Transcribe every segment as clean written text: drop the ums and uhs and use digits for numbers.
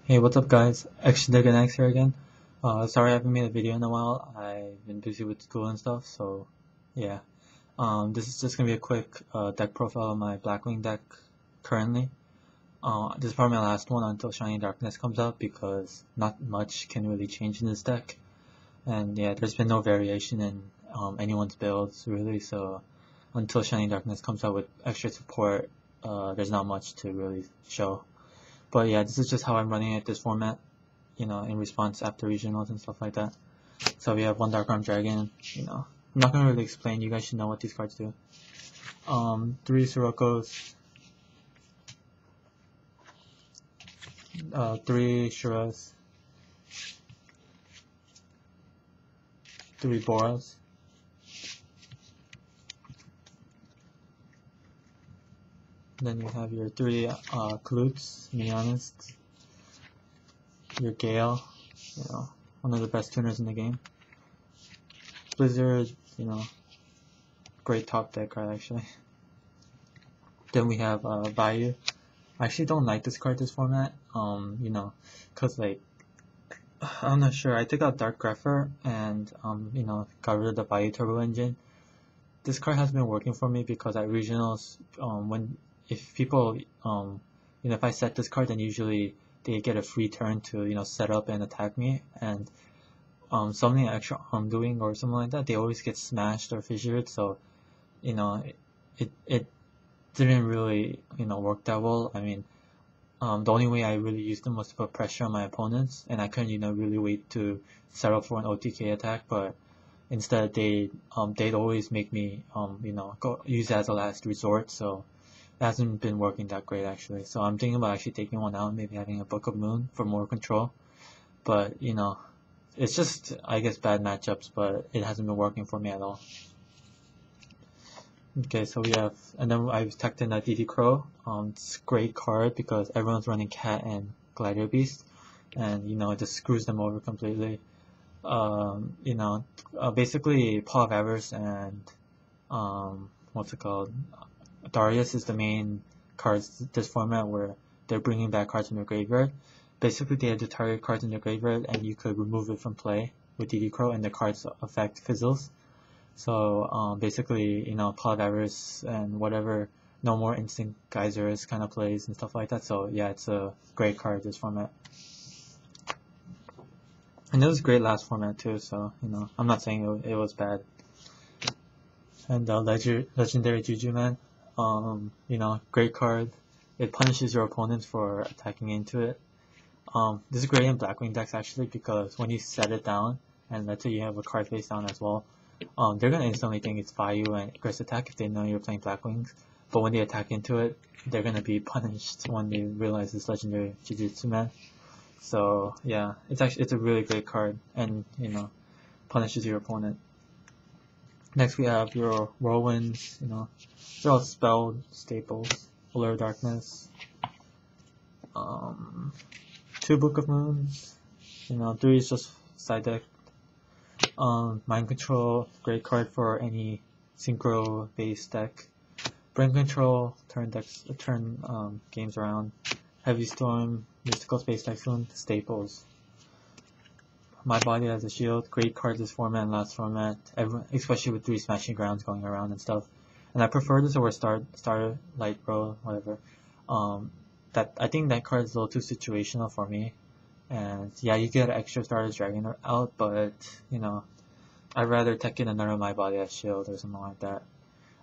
Hey, what's up guys? X here again. Sorry I haven't made a video in a while. I've been busy with school and stuff, so yeah. This is just gonna be a quick deck profile of my Blackwing deck currently. This is probably my last one until Shining Darkness comes out because not much can really change in this deck. And yeah, there's been no variation in anyone's builds really, so until Shining Darkness comes out with extra support, there's not much to really show. But yeah, this is just how I'm running it this format, in response after regionals and stuff like that. So we have one Dark Arm Dragon, I'm not gonna really explain, you guys should know what these cards do. 3 Sirokkos, 3 Shuras, 3 Boras, then you have your 3 Klutes, Minionists, your Gale, one of the best tuners in the game. Blizzard, great top deck card actually. Then we have Bayou. I actually don't like this card this format, cause like, I'm not sure, I took out Dark Grepher and, got rid of the Bayou Turbo Engine. This card has been working for me because at regionals, if people, if I set this card, then usually they get a free turn to, set up and attack me, and something extra I'm doing or something like that, they always get smashed or fissured, so, it didn't really, work that well. I mean, the only way I really used them was to put pressure on my opponents, and I couldn't, really wait to set up for an OTK attack, but instead they'd always make me, go use it as a last resort, so it hasn't been working that great actually. So I'm thinking about actually taking one out, maybe having a Book of Moon for more control, but, it's just, I guess, bad matchups, but it hasn't been working for me at all. Okay, so we have, and then I've tacked in that DD Crow. It's a great card because everyone's running Cat and Glider Beast, and it just screws them over completely. Basically Paw of Avarice and what's it called? Darius is the main cards this format where they're bringing back cards from their graveyard. Basically, they have to target cards in their graveyard, and you could remove it from play with DD Crow, and the card's effect fizzles. So basically, Paw of Avarice and whatever, no more instant geysers kind of plays and stuff like that. So yeah, it's a great card this format, and it was great last format too. So I'm not saying it was bad. And legendary Juju Man, great card. It punishes your opponents for attacking into it. This is great in Blackwing decks actually because when you set it down, and let's say you have a card face down as well, they're gonna instantly think it's Bayou and Icarus attack if they know you're playing Blackwings. But when they attack into it, they're gonna be punished when they realize it's legendary Jujutsu Man. So yeah, it's a really great card, and punishes your opponent. Next we have your Whirlwinds, they're all spell staples. Allure Darkness, 2 Book of Moons, 3 is just side deck. Mind Control, great card for any synchro based deck. Brain Control, turn games around. Heavy Storm, Mystical Space Typhoon, staples. My Body as a Shield, great card this format and last format, especially with 3 Smashing Grounds going around and stuff. And I prefer this over Starlight Bro, whatever. I think that card is a little too situational for me. And yeah, you get extra Stardust Dragon out, but I'd rather tech in another My Body as Shield or something like that.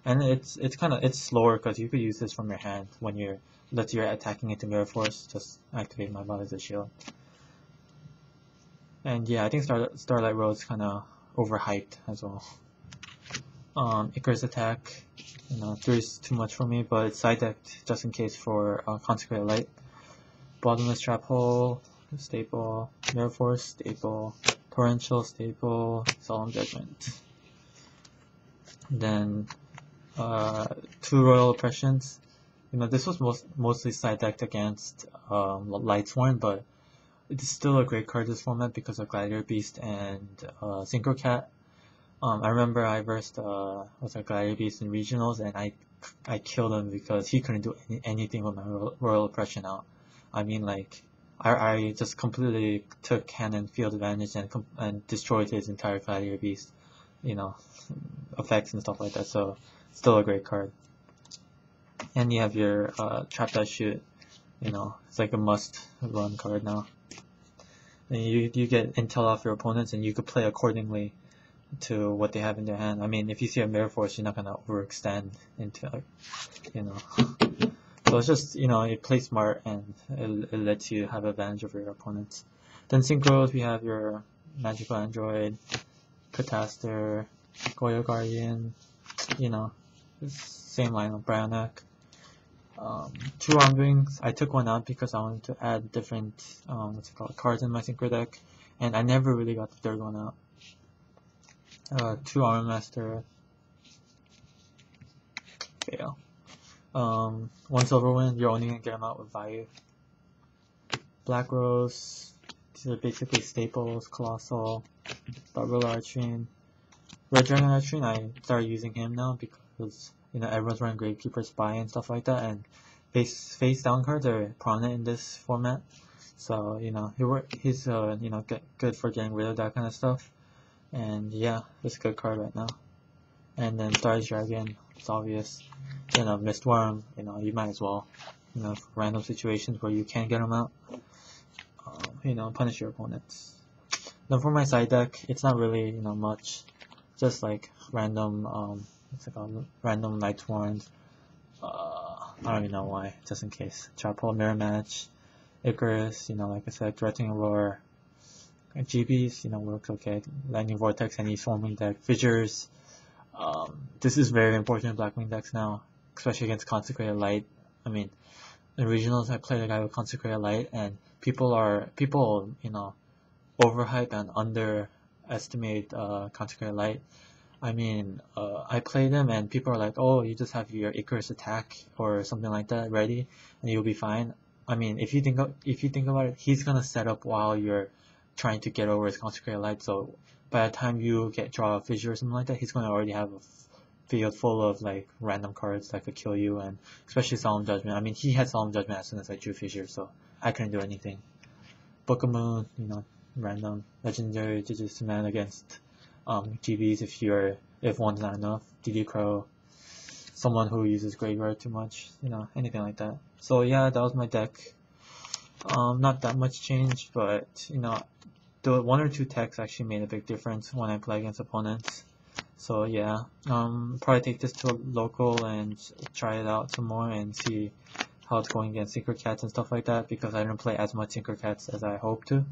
And it's slower because you could use this from your hand when you're attacking into Mirror Force, just activate My Body as a Shield. And yeah, I think Starlight Road is kind of overhyped as well. Icarus attack, 3 is too much for me, but it's side decked just in case for Consecrated Light. Bottomless Trap Hole, staple. Mirror Force, staple. Torrential, staple. Solemn Judgment. Then 2 Royal Oppressions. This was mostly side decked against Lightsworn, but it's still a great card this format because of Glider Beast and Synchro Cat. I remember I versed Glider Beast in regionals, and I killed him because he couldn't do anything with my Royal Oppression out. I mean, like, I just completely took hand and field advantage and destroyed his entire Gladiator Beast, effects and stuff like that. So still a great card. And you have your Trap That Shoot. It's like a must run card now. And you get intel off your opponents, and you could play accordingly to what they have in their hand. I mean, if you see a Mirror Force, you're not gonna overextend into, So it's just, you play smart, and it lets you have advantage over your opponents. Then synchros, we have your Magical Android, Cataster, Goyo Guardian, same line of Brionac. 2 Armed Wings, I took one out because I wanted to add different, cards in my synchro deck, and I never really got the third one out. 2 Armor Master, fail. 1 Silver Wind, you're only gonna get them out with Vayu. Black Rose, these are basically staples. Colossal, Double Archfiend. Red Dragon Archfiend, I started using him now because everyone's running Gravekeeper Spy and stuff like that, and face down cards are prominent in this format. So he's good for getting rid of that kind of stuff. And yeah, it's a good card right now. And then Star's Dragon, it's obvious. Mistworm, you might as well, for random situations where you can't get them out, punish your opponents. Then for my side deck, it's not really, much, just like random, random Night's Warrant. I don't even know why, just in case. Chapel, Mirror Match, Icarus, like I said, Threatening Roar, GBs, works okay. Lightning Vortex, any Swarming deck, Fissures. This is very important in Blackwing decks now, especially against Consecrated Light. I mean, in regionals, I played a guy with Consecrated Light, and people overhype and underestimate Consecrated Light. I mean, I played him, and people are like, "Oh, you just have your Icarus attack or something like that ready, and you'll be fine." I mean, if you think about it, he's gonna set up while you're trying to get over his Consecrated Light. So by the time you draw a Fissure or something like that, he's gonna already have a field full of like random cards that could kill you, and especially Solemn Judgment. I mean, he had Solemn Judgment as soon as I drew Fissure, so I couldn't do anything. Book of Moon, random legendary digits to man against GBs if one's not enough. DD Crow, someone who uses Graveyard too much, anything like that. So yeah, that was my deck. Not that much change, but the 1 or 2 techs actually made a big difference when I play against opponents. So yeah, probably take this to a local and try it out some more and see how it's going against Synchro Cats and stuff like that, because I didn't play as much Synchro Cats as I hoped to.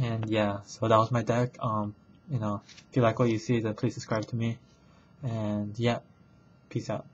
And yeah, so that was my deck. If you like what you see, then please subscribe to me. And yeah, peace out.